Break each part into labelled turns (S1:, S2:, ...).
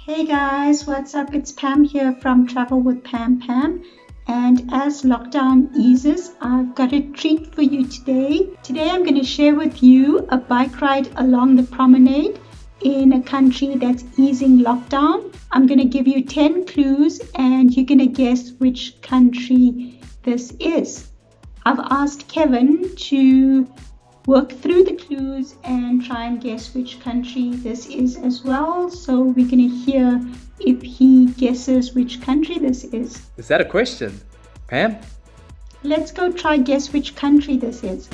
S1: Hey guys, what's up? It's Pam here from Travel with Pam. And as lockdown eases, I've got a treat for you today. Today I'm going to share with you a bike ride along the promenade in a country that's easing lockdown. I'm going to give you 10 clues and you're going to guess which country this is. I've asked Kevin to work through the clues and try and guess which country this is as well. So we're going to hear if he guesses which country this is.
S2: Is that a question, Pam?
S1: Let's go try guess which country this is.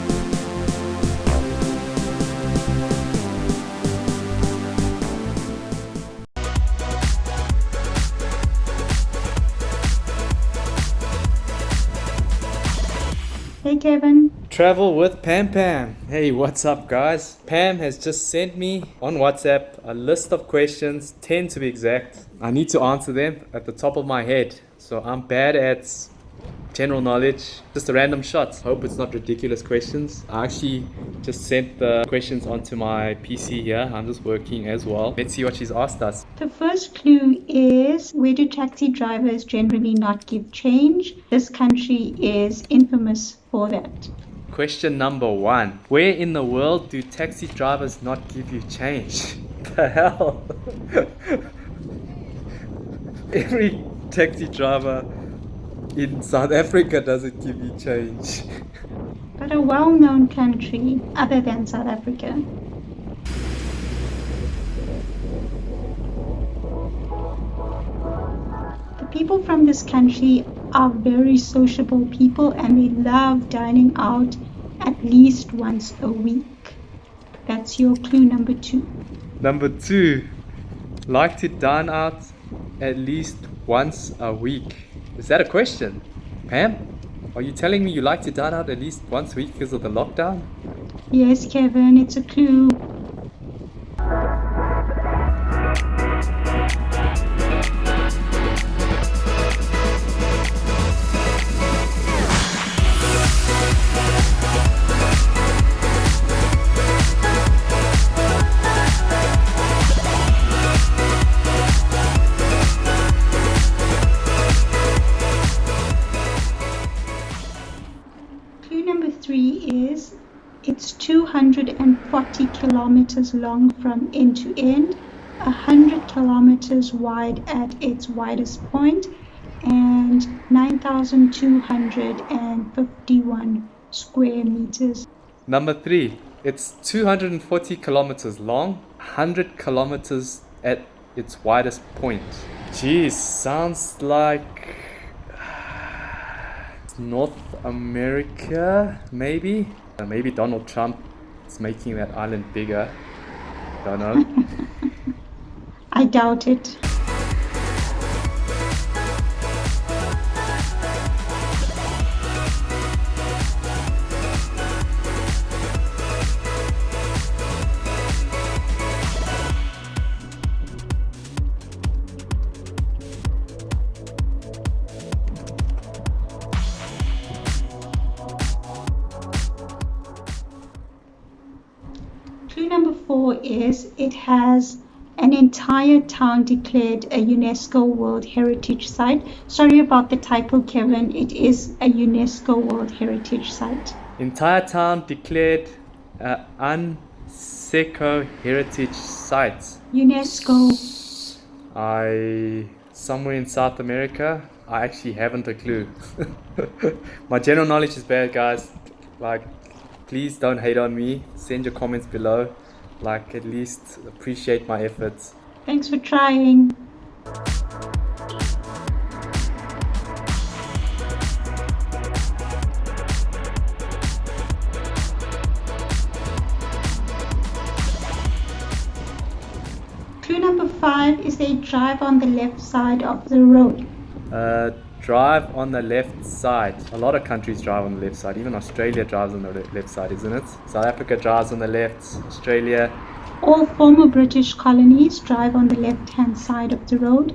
S1: Hey Kevin.
S2: Travel with Pam. Hey, what's up guys? Pam has just sent me on WhatsApp a list of questions, 10 to be exact. I need to answer them at the top of my head. So I'm bad at general knowledge, just a random shot. Hope it's not ridiculous questions. I actually just sent the questions onto my PC here. I'm just working as well. Let's see what she's asked us.
S1: The first clue is, where do taxi drivers generally not give change? This country is infamous for that.
S2: Question number 1. Where in the world do taxi drivers not give you change? The hell? Every taxi driver in South Africa doesn't give you change.
S1: But a well-known country other than South Africa. The people from this country are very sociable people and they love dining out at least once a week. That's your clue number 2.
S2: Number 2. Like to dine out at least once a week. Is that a question? Pam? Are you telling me you like to dine out at least once a week because of the lockdown?
S1: Yes, Kevin, it's a clue. Clue number 3 is, it's 240 kilometers long from end to end, 100 kilometers wide at its widest point, and 9,251 square meters.
S2: Number 3. It's 240 kilometers long, 100 kilometers at its widest point. Geez, sounds like North America, maybe? Maybe Donald Trump is making that island bigger. Don't know.
S1: I doubt it. Clue number 4 is, it has an entire town declared a UNESCO World Heritage Site. Sorry about the typo, Kevin. It is a UNESCO World Heritage Site.
S2: Entire town declared UNESCO Heritage Site.
S1: UNESCO.
S2: Somewhere in South America. I actually haven't a clue. My general knowledge is bad, guys. Please don't hate on me. Send your comments below. At least appreciate my efforts.
S1: Thanks for trying. Clue number 5 is, they drive on the left side of the road.
S2: Drive on the left side. A lot of countries drive on the left side. Even Australia drives on the left side, isn't it? South Africa drives on the left. Australia.
S1: All former British colonies drive on the left-hand side of the road.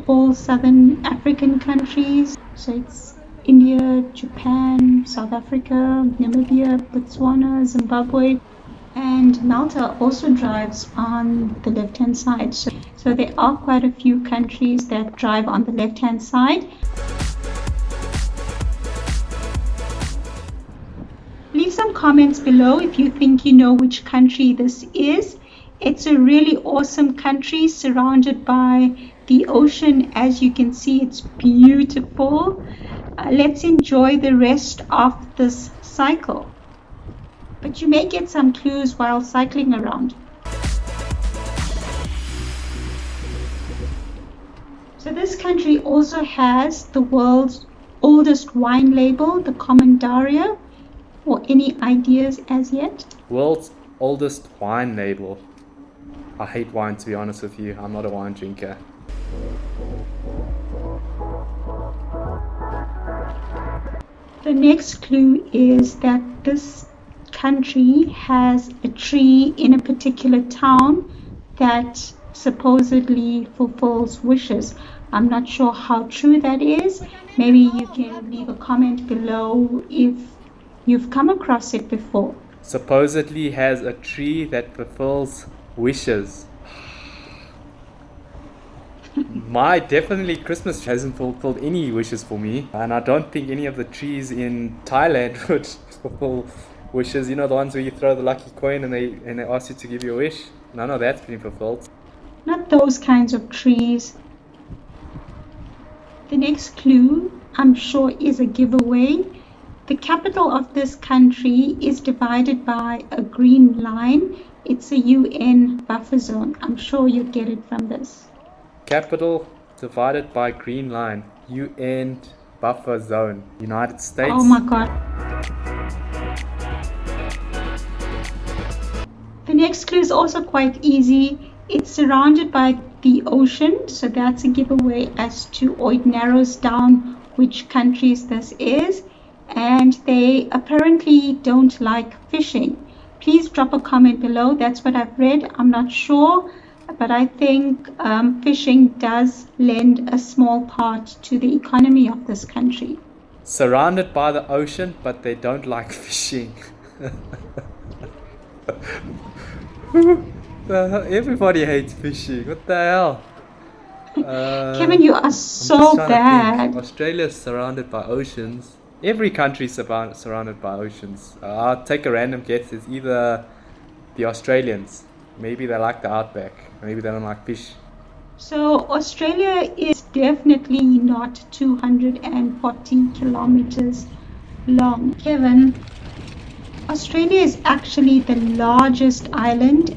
S1: All southern African countries, so it's India, Japan, South Africa, Namibia, Botswana, Zimbabwe, And Malta also drives on the left-hand side. So there are quite a few countries that drive on the left-hand side. Leave some comments below if you think you know which country this is. It's a really awesome country surrounded by the ocean. As you can see, it's beautiful. Let's enjoy the rest of this cycle. But you may get some clues while cycling around. So this country also has the world's oldest wine label, the Commandaria. Or any ideas as yet?
S2: World's oldest wine label. I hate wine, to be honest with you. I'm not a wine drinker.
S1: The next clue is that this country has a tree in a particular town that supposedly fulfills wishes. I'm not sure how true that is. Maybe you can leave a comment below if you've come across it before.
S2: Supposedly has a tree that fulfills wishes. My definitely Christmas hasn't fulfilled any wishes for me, and I don't think any of the trees in Thailand would fulfill wishes. You know, the ones where you throw the lucky coin and they ask you to give you a wish. None of that's been fulfilled.
S1: Not those kinds of trees. The next clue, I'm sure, is a giveaway. The capital of this country is divided by a green line. It's a UN buffer zone. I'm sure you'll get it from this.
S2: Capital divided by green line. UN buffer zone. United States.
S1: Oh my God. The next clue is also quite easy. It's surrounded by the ocean. So that's a giveaway as to, or it narrows down which countries this is. And they apparently don't like fishing. Please drop a comment below. That's what I've read. I'm not sure, but I think fishing does lend a small part to the economy of this country.
S2: Surrounded by the ocean, but they don't like fishing. Everybody hates fishing. What the hell?
S1: Kevin, you are so bad.
S2: Australia is surrounded by oceans. Every country is surrounded by oceans. I'll take a random guess. It's either the Australians. Maybe they like the outback. Maybe they don't like fish.
S1: So Australia is definitely not 240 kilometers long. Kevin, Australia is actually the largest island.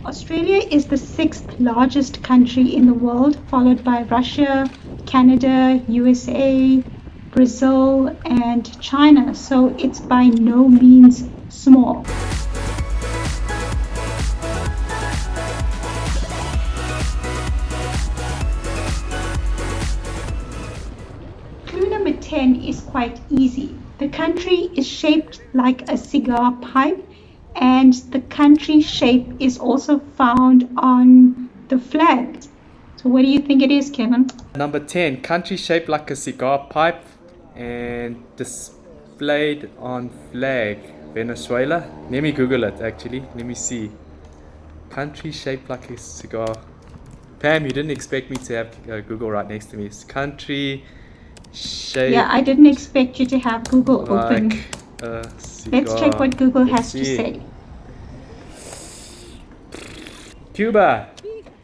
S1: Australia is the 6th largest country in the world, followed by Russia, Canada, USA, Brazil, and China. So it's by no means small. Clue number 10 is quite easy. The country is shaped like a cigar pipe, and the country shape is also found on the flag. So what do you think it is, Kevin?
S2: Number 10, country shaped like a cigar pipe and displayed on flag. Venezuela. Let me Google it actually. Let me see. Country shaped like a cigar. Pam, you didn't expect me to have Google right next to me. It's country shaped.
S1: Yeah, I didn't expect you to have Google open. Let's check what Google has to say.
S2: Cuba,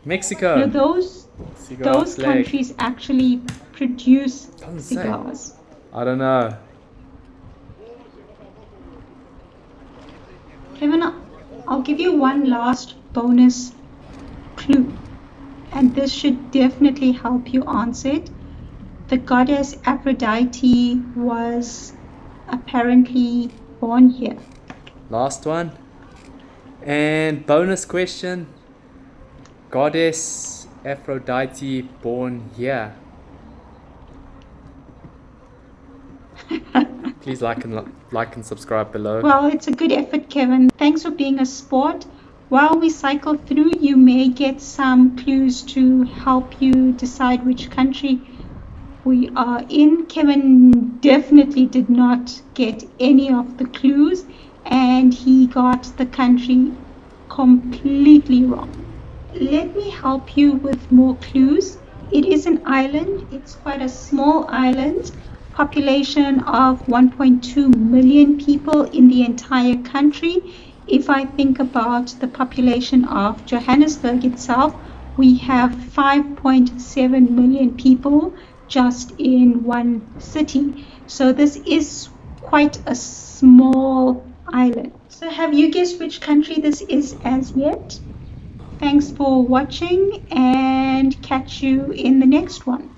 S2: Mexico.
S1: No, those countries actually produce cigars.
S2: I don't know.
S1: Kevin, I'll give you one last bonus clue, and this should definitely help you answer it. The goddess Aphrodite was apparently born here.
S2: Last one. And bonus question. Goddess Aphrodite born here. Please like and subscribe below.
S1: Well, it's a good effort, Kevin. Thanks for being a sport. While we cycle through, you may get some clues to help you decide which country we are in. Kevin definitely did not get any of the clues. and he got the country completely wrong. Let me help you with more clues. It is an island. It's quite a small island, population of 1.2 million people in the entire country. If I think about the population of Johannesburg itself, we have 5.7 million people just in one city. So this is quite a small island. So have you guessed which country this is as yet? Thanks for watching and catch you in the next one.